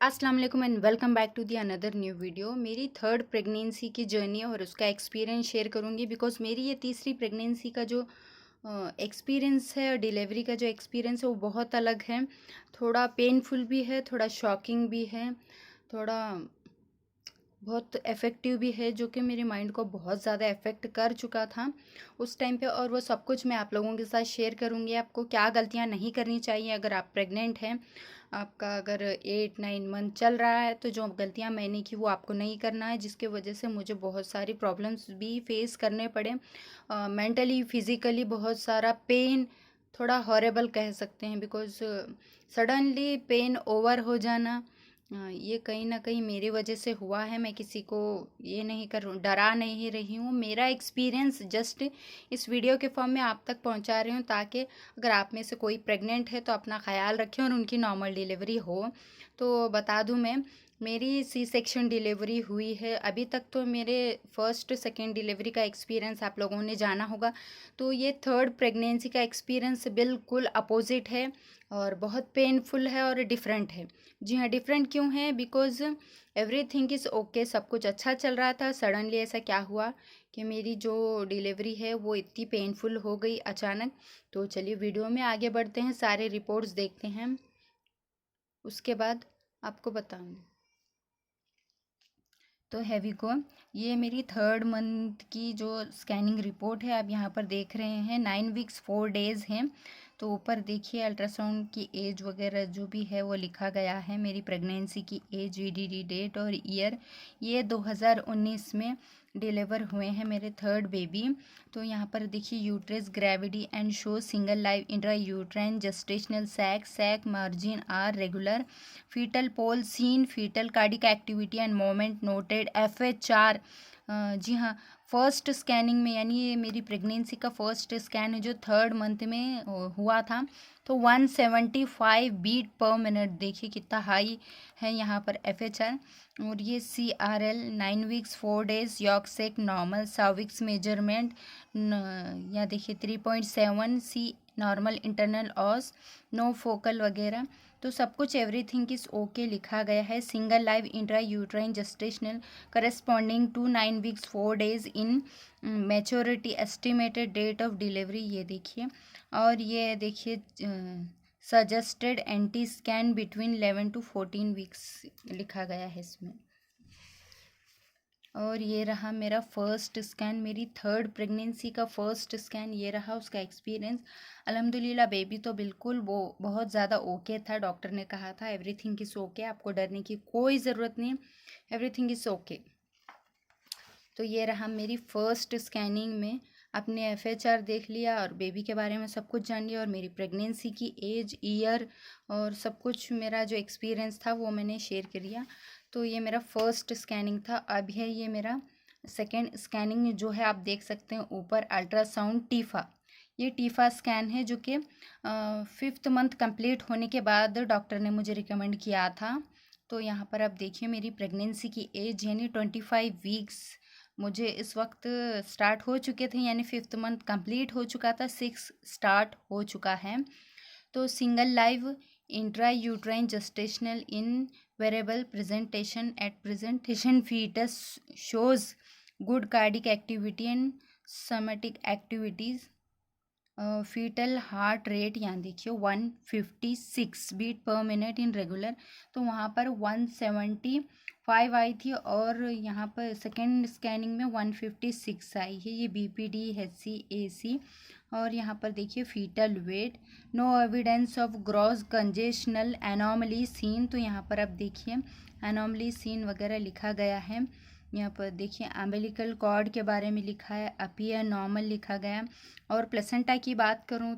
अस्सलाम वालेकुम and welcome back to the another new video. मेरी थर्ड प्रेगनेंसी की जर्नी और उसका एक्सपीरियंस शेयर करूंगी बिकॉज मेरी ये तीसरी प्रेगनेंसी का जो एक्सपीरियंस है और डिलीवरी का जो एक्सपीरियंस है वो बहुत अलग है। थोड़ा पेनफुल भी है, थोड़ा शॉकिंग भी है, थोड़ा बहुत इफ़ेक्टिव भी है, जो कि मेरे माइंड को बहुत ज़्यादा इफ़ेक्ट कर चुका था उस टाइम पे। और वो सब कुछ मैं आप लोगों के साथ शेयर करूँगी। आपको क्या गलतियाँ नहीं करनी चाहिए अगर आप प्रेग्नेंट हैं, आपका अगर 8-9 मंथ चल रहा है, तो जो गलतियाँ मैंने की वो आपको नहीं करना है, जिसके वजह से मुझे बहुत सारी प्रॉब्लम्स भी फेस करने पड़े। मेंटली फिज़िकली बहुत सारा पेन, थोड़ा हॉरेबल कह सकते हैं बिकॉज़ सडनली पेन ओवर हो जाना, ये कहीं न कहीं मेरी वजह से हुआ है। मैं किसी को ये नहीं डरा नहीं रही हूँ। मेरा एक्सपीरियंस जस्ट इस वीडियो के फॉर्म में आप तक पहुँचा रही हूँ, ताकि अगर आप में से कोई प्रेग्नेंट है तो अपना ख़्याल रखें और उनकी नॉर्मल डिलीवरी हो। तो बता दूँ मैं, मेरी सी सेक्शन डिलीवरी हुई है। अभी तक तो मेरे फर्स्ट सेकंड डिलीवरी का एक्सपीरियंस आप लोगों ने जाना होगा। तो ये थर्ड प्रेगनेंसी का एक्सपीरियंस बिल्कुल अपोज़िट है और बहुत पेनफुल है और डिफरेंट है। जी हाँ, डिफरेंट क्यों है? बिकॉज़ एवरीथिंग इज़ ओके, सब कुछ अच्छा चल रहा था। सडनली ऐसा क्या हुआ कि मेरी जो डिलीवरी है वो इतनी पेनफुल हो गई अचानक। तो चलिए वीडियो में आगे बढ़ते हैं, सारे रिपोर्ट्स देखते हैं, उसके बाद आपको बताऊँगी। तो हैवी को, ये मेरी थर्ड मंथ की जो स्कैनिंग रिपोर्ट है, आप यहाँ पर देख रहे हैं 9 वीक्स 4 डेज़ हैं। तो ऊपर देखिए अल्ट्रासाउंड की एज वगैरह जो भी है वो लिखा गया है। मेरी प्रेगनेंसी की एज, वीडीडी डेट और ईयर, ये 2019 में डिलीवर हुए हैं मेरे थर्ड बेबी। तो यहाँ पर देखिए uterus gravity and show single live intra uterine gestational sac margin are regular, fetal pole seen, fetal cardiac activity and moment noted, FHR। जी हाँ, फर्स्ट स्कैनिंग में, यानी ये मेरी प्रेगनेंसी का फर्स्ट स्कैन है जो थर्ड मंथ में हुआ था। तो 175 बीट पर मिनट, देखिए कितना हाई है यहाँ पर FHR। और ये CRL 9 weeks 4 days yolk sac normal, cervix measurement यहाँ देखिए 3.7 C normal, internal os, no focal वगैरह। तो सब कुछ एवरीथिंग इज ओके लिखा गया है। Single live intra uterine gestational corresponding to 9 weeks 4 days in maturity, estimated date of delivery, ये देखिए। और ये देखिए suggested anti scan between 11 to 14 weeks लिखा गया है इसमें। और ये रहा मेरा फर्स्ट स्कैन, मेरी थर्ड प्रेगनेंसी का फर्स्ट स्कैन, ये रहा उसका एक्सपीरियंस। अल्हम्दुलिल्लाह बेबी तो बिल्कुल वो बहुत ज़्यादा ओके था। डॉक्टर ने कहा था एवरीथिंग इज़ ओके, आपको डरने की कोई ज़रूरत नहीं, एवरीथिंग इज़ ओके। तो ये रहा मेरी फर्स्ट स्कैनिंग में, अपने FHR देख लिया और बेबी के बारे में सब कुछ जान लिया, और मेरी प्रेगनेंसी की एज, ईयर और सब कुछ मेरा जो एक्सपीरियंस था वो मैंने शेयर किया। तो ये मेरा फर्स्ट स्कैनिंग था। अब है ये मेरा सेकेंड स्कैनिंग, जो है आप देख सकते हैं ऊपर अल्ट्रासाउंड टीफा। ये टीफा स्कैन है जो कि 5th मंथ कंप्लीट होने के बाद डॉक्टर ने मुझे रिकमेंड किया था। तो यहाँ पर आप देखिए मेरी प्रेगनेंसी की एज यानी 25 वीक्स मुझे इस वक्त स्टार्ट हो चुके थे, यानी 5th मंथ कंप्लीट हो चुका था, 6 स्टार्ट हो चुका है। तो single live intra uterine gestational in variable presentation, at presentation fetus shows good cardiac activity and somatic activities, fetal heart rate यहाँ देखिए 156 बीट पर मिनट इन रेगुलर। तो वहाँ पर 175 आई थी और यहाँ पर सेकेंड स्कैनिंग में 156 आई है। ये BPD HCAC। और यहाँ पर देखिए fetal weight, no evidence of gross congenital anomaly seen. तो यहाँ पर अब देखिए एनॉमली सीन वगैरह लिखा गया है। यहाँ पर देखिए अम्बिलिकल कॉर्ड के बारे में लिखा है, अपीयर नॉर्मल लिखा गया। और प्लेसेंटा की बात करूँ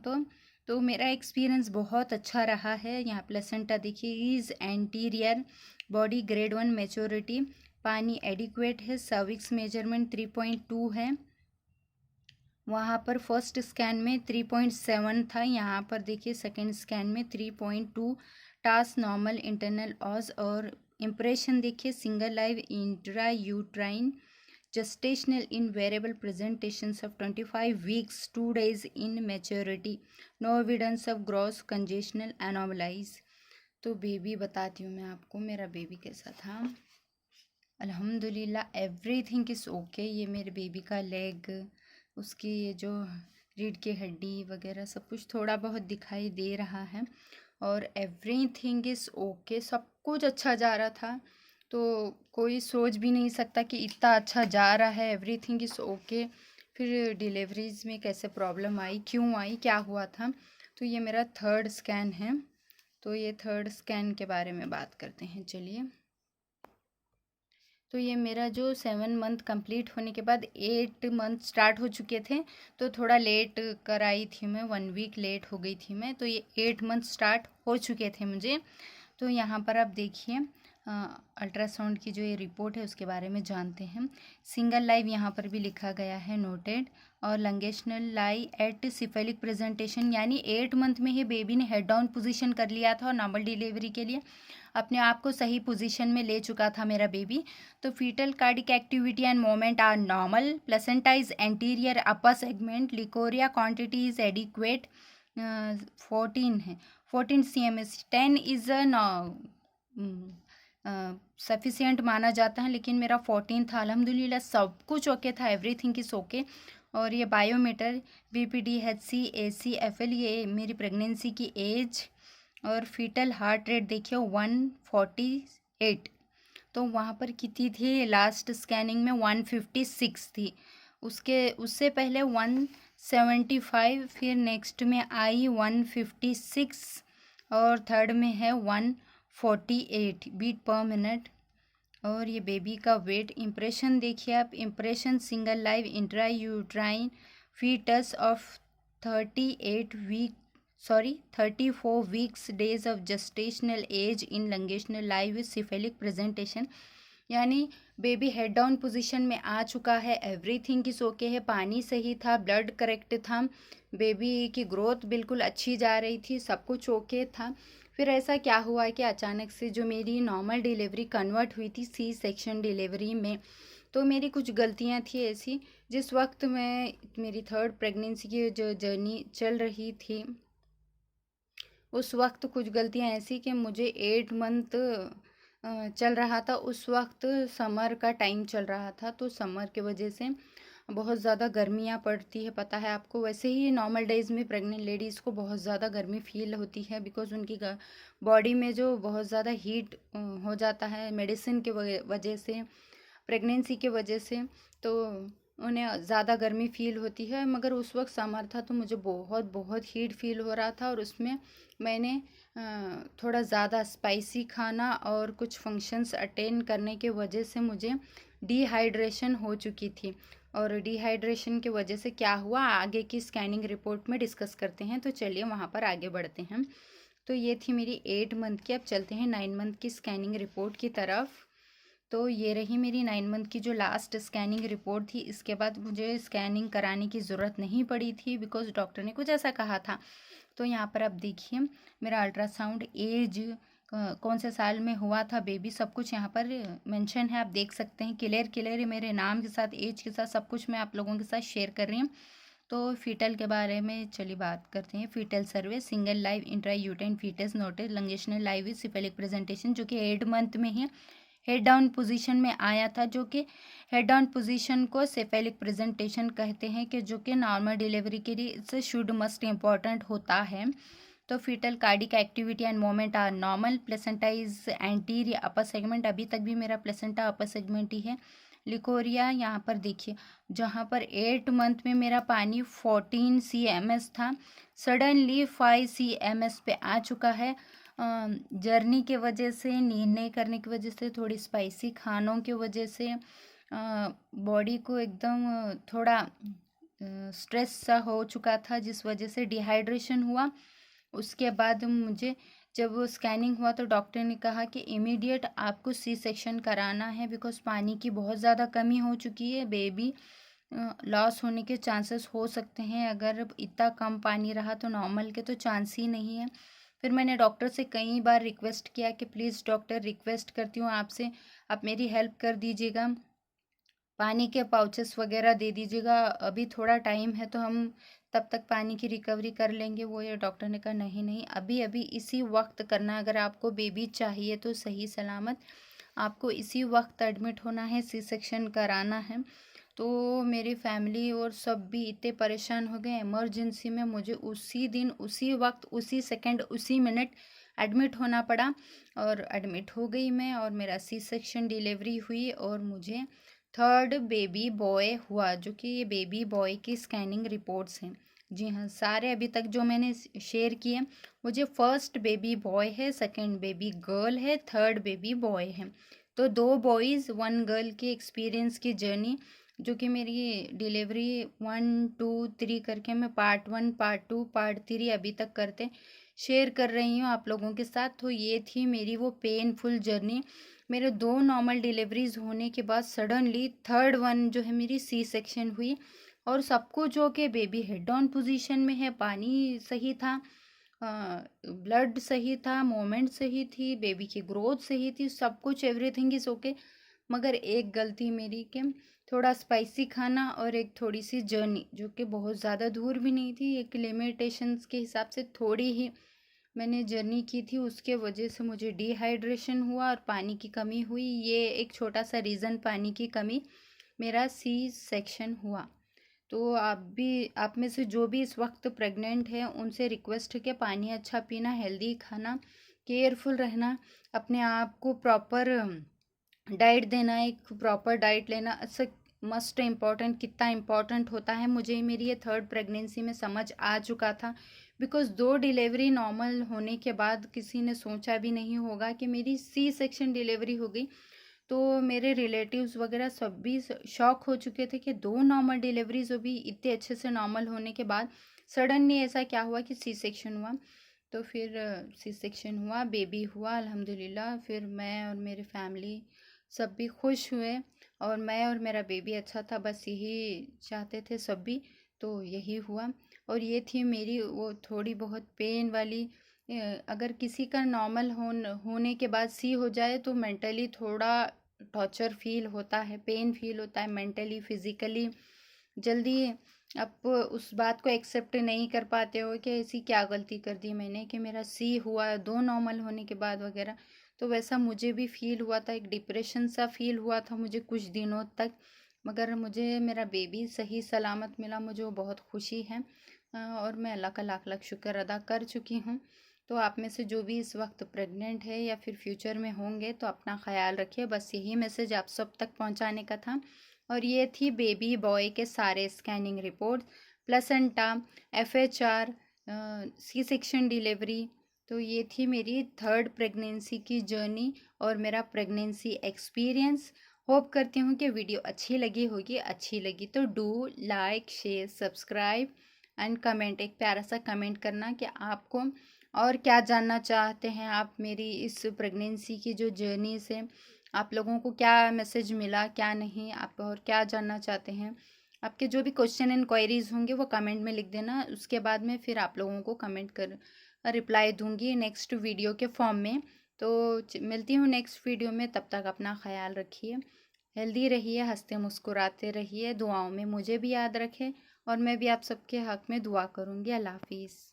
तो मेरा एक्सपीरियंस बहुत अच्छा रहा है। यहाँ प्लेसेंटा देखिए is anterior, body grade 1 maturity, पानी एडिक्वेट है, सर्विक्स मेजरमेंट 3.2 है। वहाँ पर फर्स्ट स्कैन में 3.7 था, यहाँ पर देखिए सेकेंड स्कैन में 3.2, टास नॉर्मल, इंटरनल ऑज। और इम्प्रेशन देखिए single live intra uterine gestational in variable presentations of 25 weeks 2 days in maturity, no evidence of gross congestional anomalies। तो बेबी बताती हूँ मैं आपको, मेरा बेबी कैसा था। अल्हम्दुलिल्लाह एवरीथिंग इज़ ओके। ये मेरे बेबी का लेग, उसकी ये जो रीढ़ की हड्डी वगैरह सब कुछ थोड़ा बहुत दिखाई दे रहा है, और एवरीथिंग इज़ ओके। सब कुछ अच्छा जा रहा था, तो कोई सोच भी नहीं सकता कि इतना अच्छा जा रहा है, एवरीथिंग इज़ ओके। फिर डिलीवरीज में कैसे प्रॉब्लम आई, क्यों आई, क्या हुआ था। तो ये मेरा थर्ड स्कैन है। तो ये थर्ड स्कैन के बारे में बात करते हैं, चलिए। तो ये मेरा जो 7 मंथ कंप्लीट होने के बाद 8 मंथ स्टार्ट हो चुके थे, तो थोड़ा लेट कराई थी मैं, 1 वीक लेट हो गई थी मैं। तो ये 8 मंथ स्टार्ट हो चुके थे मुझे। तो यहाँ पर आप देखिए, अल्ट्रासाउंड की जो ये रिपोर्ट है उसके बारे में जानते हैं। सिंगल लाइव यहाँ पर भी लिखा गया है, नोटेड। और लंगेशनल लाई एट सिफेलिक प्रेजेंटेशन, यानी 8 मंथ में ही बेबी ने हेड डाउन पोजीशन कर लिया था और नॉर्मल डिलीवरी के लिए अपने आप को सही पोजीशन में ले चुका था मेरा बेबी। तो fetal cardiac activity and moment are normal, placenta is anterior upper segment, liquor quantity is adequate, 14 है, 14 CMS, 10 इज सफिशियंट माना जाता है, लेकिन मेरा 14 था। अल्हम्दुलिल्लाह सब कुछ ओके था, एवरीथिंग इज़ ओके। और ये बायोमीटर BPD, HC, ACFL, ये मेरी प्रेगनेंसी की एज और फीटल हार्ट रेट देखिए 148। तो वहाँ पर कितनी थी, लास्ट स्कैनिंग में 156 थी। उससे पहले 175, फिर नेक्स्ट में आई 156, और थर्ड में है 148 बीट पर मिनट। और ये बेबी का वेट इम्प्रेशन देखिए आप, impression single live intra uterine fetus of 34 weeks days of gestational age in longitudinal live with cephalic presentation. यानी बेबी हेड डाउन पोजीशन में आ चुका है, एवरीथिंग इज ओके है, पानी सही था, ब्लड करेक्ट था, बेबी की ग्रोथ बिल्कुल अच्छी जा रही थी, सब कुछ ओके था। फिर ऐसा क्या हुआ कि अचानक से जो मेरी नॉर्मल डिलीवरी कन्वर्ट हुई थी C सेक्शन डिलीवरी में, तो मेरी कुछ गलतियां थी ऐसी। जिस वक्त मैं मेरी थर्ड प्रेगनेंसी की जो जर्नी चल रही थी, उस वक्त कुछ गलतियां ऐसी कि मुझे 8 मंथ चल रहा था, उस वक्त समर का टाइम चल रहा था, तो समर के वजह से बहुत ज़्यादा गर्मियाँ पड़ती है, पता है आपको। वैसे ही नॉर्मल डेज़ में प्रेग्नेंट लेडीज़ को बहुत ज़्यादा गर्मी फील होती है, बिकॉज़ उनकी बॉडी में जो बहुत ज़्यादा हीट हो जाता है मेडिसिन के वजह से, प्रेगनेंसी के वजह से, तो उन्हें ज़्यादा गर्मी फील होती है। मगर उस वक्त समर था, तो मुझे बहुत बहुत हीट फील हो रहा था, और उसमें मैंने थोड़ा ज़्यादा स्पाइसी खाना और कुछ फंक्शंस अटेंड करने के वजह से मुझे डिहाइड्रेशन हो चुकी थी। और डिहाइड्रेशन की वजह से क्या हुआ, आगे की स्कैनिंग रिपोर्ट में डिस्कस करते हैं। तो चलिए वहाँ पर आगे बढ़ते हैं। तो ये थी मेरी 8 मंथ की। अब चलते हैं 9 मंथ की स्कैनिंग रिपोर्ट की तरफ। तो ये रही मेरी 9 मंथ की जो लास्ट स्कैनिंग रिपोर्ट थी। इसके बाद मुझे स्कैनिंग कराने की ज़रूरत नहीं पड़ी थी, बिकॉज डॉक्टर ने कुछ ऐसा कहा था। तो यहाँ पर आप देखिए मेरा अल्ट्रासाउंड, एज, कौन से साल में हुआ था बेबी, सब कुछ यहाँ पर मेंशन है, आप देख सकते हैं क्लियर क्लियर मेरे नाम के साथ, एज के साथ, सब कुछ मैं आप लोगों के साथ शेयर कर रही हूँ। तो फीटल के बारे में चलिए बात करते हैं। Fetal survey, single live intra uterine fetus noted longitudinal live with cephalic presentation, जो कि 8 मंथ में ही हेड डाउन पोजीशन में आया था, जो कि हेड डाउन पोजीशन को सेफेलिक प्रेजेंटेशन कहते हैं, कि जो कि नॉर्मल डिलीवरी के लिए इट्स शुड मस्ट इम्पॉर्टेंट होता है। तो fetal cardiac activity and moment are normal, placenta is anterior upper segment, अभी तक भी मेरा प्लेसेंटा अपर सेगमेंट ही है। लिकोरिया यहाँ पर देखिए, जहाँ पर 8 मंथ में मेरा पानी 14 CMS था, सडनली 5 CMS पे आ चुका है। जर्नी के वजह से, नींद नहीं करने की वजह से, थोड़ी स्पाइसी खानों की वजह से बॉडी को एकदम थोड़ा स्ट्रेस सा हो चुका था, जिस वजह से डिहाइड्रेशन हुआ। उसके बाद मुझे जब वो स्कैनिंग हुआ, तो डॉक्टर ने कहा कि इमीडिएट आपको C सेक्शन कराना है, बिकॉज पानी की बहुत ज़्यादा कमी हो चुकी है, बेबी लॉस होने के चांसेस हो सकते हैं। अगर इतना कम पानी रहा तो नॉर्मल के तो चांस ही नहीं है। फिर मैंने डॉक्टर से कई बार रिक्वेस्ट किया कि प्लीज़ डॉक्टर, रिक्वेस्ट करती हूँ आपसे, आप मेरी हेल्प कर दीजिएगा, पानी के पाउचेस वगैरह दे दीजिएगा। अभी थोड़ा टाइम है, तो हम तब तक पानी की रिकवरी कर लेंगे वो, ये डॉक्टर ने कहा नहीं नहीं, अभी अभी इसी वक्त करना। अगर आपको बेबी चाहिए तो सही सलामत आपको इसी वक्त एडमिट होना है, सी सेक्शन कराना है। तो मेरी फैमिली और सब भी इतने परेशान हो गए। इमरजेंसी में मुझे उसी दिन, उसी वक्त, उसी सेकंड, उसी मिनट एडमिट होना पड़ा और एडमिट हो गई मैं, और मेरा सी सेक्शन डिलीवरी हुई और मुझे थर्ड बेबी बॉय हुआ, जो कि ये बेबी बॉय की स्कैनिंग रिपोर्ट्स हैं। जी हाँ, सारे अभी तक जो मैंने शेयर किए, मुझे फर्स्ट बेबी बॉय है, सेकंड बेबी गर्ल है, थर्ड बेबी बॉय है। तो 2 बॉयज़ 1 गर्ल की एक्सपीरियंस की जर्नी, जो कि मेरी डिलीवरी 1 2 3 करके मैं पार्ट 1 पार्ट 2 पार्ट 3 अभी तक करते शेयर कर रही हूँ आप लोगों के साथ। तो ये थी मेरी वो पेनफुल जर्नी। मेरे 2 नॉर्मल डिलीवरीज होने के बाद सडनली थर्ड वन जो है मेरी सी सेक्शन हुई, और सबको जो कि बेबी हेड डाउन पोजीशन में है, पानी सही था, ब्लड सही था, मोमेंट सही थी, बेबी की ग्रोथ सही थी, सब कुछ एवरीथिंग इज़ ओके। मगर एक गलती मेरी कि थोड़ा स्पाइसी खाना और एक थोड़ी सी जर्नी जो कि बहुत ज़्यादा दूर भी नहीं थी, एक लिमिटेशंस के हिसाब से थोड़ी ही मैंने जर्नी की थी, उसके वजह से मुझे डिहाइड्रेशन हुआ और पानी की कमी हुई। ये एक छोटा सा रीज़न, पानी की कमी, मेरा सी सेक्शन हुआ। तो आप में से जो भी इस वक्त प्रेग्नेंट है उनसे रिक्वेस्ट है कि पानी अच्छा पीना, हेल्दी खाना, केयरफुल रहना, अपने आप को प्रॉपर डाइट देना, एक प्रॉपर डाइट लेना अच्छा मस्ट इम्पॉर्टेंट। कितना इम्पॉर्टेंट होता है मुझे मेरी ये थर्ड प्रेगनेंसी में समझ आ चुका था। बिकॉज़ 2 डिलीवरी नॉर्मल होने के बाद किसी ने सोचा भी नहीं होगा कि मेरी सी सेक्शन डिलीवरी हो गई। तो मेरे रिलेटिव्स वगैरह सब भी शॉक हो चुके थे कि 2 नॉर्मल डिलीवरीज भी इतने अच्छे से नॉर्मल होने के बाद सडनली ऐसा क्या हुआ कि सी सेक्शन हुआ। तो फिर सी सेक्शन हुआ, बेबी हुआ अल्हम्दुलिल्लाह। फिर मैं और मेरी फैमिली सब भी खुश हुए, और मैं और मेरा बेबी अच्छा था, बस यही चाहते थे सब भी। तो यही हुआ, और ये थी मेरी वो थोड़ी बहुत पेन वाली। अगर किसी का नॉर्मल होने के बाद सी हो जाए तो मेंटली थोड़ा टॉर्चर फील होता है, पेन फील होता है मेंटली, फिज़िकली। जल्दी आप उस बात को एक्सेप्ट नहीं कर पाते हो कि ऐसी क्या गलती कर दी मैंने कि मेरा सी हुआ 2 नॉर्मल होने के बाद वगैरह। तो वैसा मुझे भी फील हुआ था, एक डिप्रेशन सा फील हुआ था मुझे कुछ दिनों तक। मगर मुझे मेरा बेबी सही सलामत मिला, मुझे वो बहुत खुशी है, और मैं अल्लाह का लाख लाख शुक्र अदा कर चुकी हूँ। तो आप में से जो भी इस वक्त प्रेग्नेंट है या फिर फ्यूचर में होंगे तो अपना ख्याल रखिए, बस यही मैसेज आप सब तक पहुंचाने का था। और ये थी बेबी बॉय के सारे scanning report, placenta, FHR, C section delivery. तो ये थी मेरी थर्ड प्रेगनेंसी की जर्नी और मेरा प्रेगनेंसी एक्सपीरियंस। होप करती हूँ कि वीडियो अच्छी लगी होगी। अच्छी लगी तो do like, share, subscribe and comment, एक प्यारा सा कमेंट करना कि आपको और क्या जानना चाहते हैं आप मेरी इस प्रेगनेंसी की जो जर्नी से, आप लोगों को क्या मैसेज मिला, क्या नहीं, आप और क्या जानना चाहते हैं। आपके जो भी क्वेश्चन एंड क्वेरीज होंगे वो कमेंट में लिख देना, उसके बाद में फिर आप लोगों को कमेंट कर रिप्लाई दूंगी नेक्स्ट वीडियो के फॉर्म में। तो मिलती हूँ नेक्स्ट वीडियो में, तब तक अपना ख्याल रखिए, हेल्दी रहिए, हंसते मुस्कुराते रहिए, दुआओं में मुझे भी याद रखें, और मैं भी आप सबके हक में दुआ करूँगी। अल्लाह हाफिज़।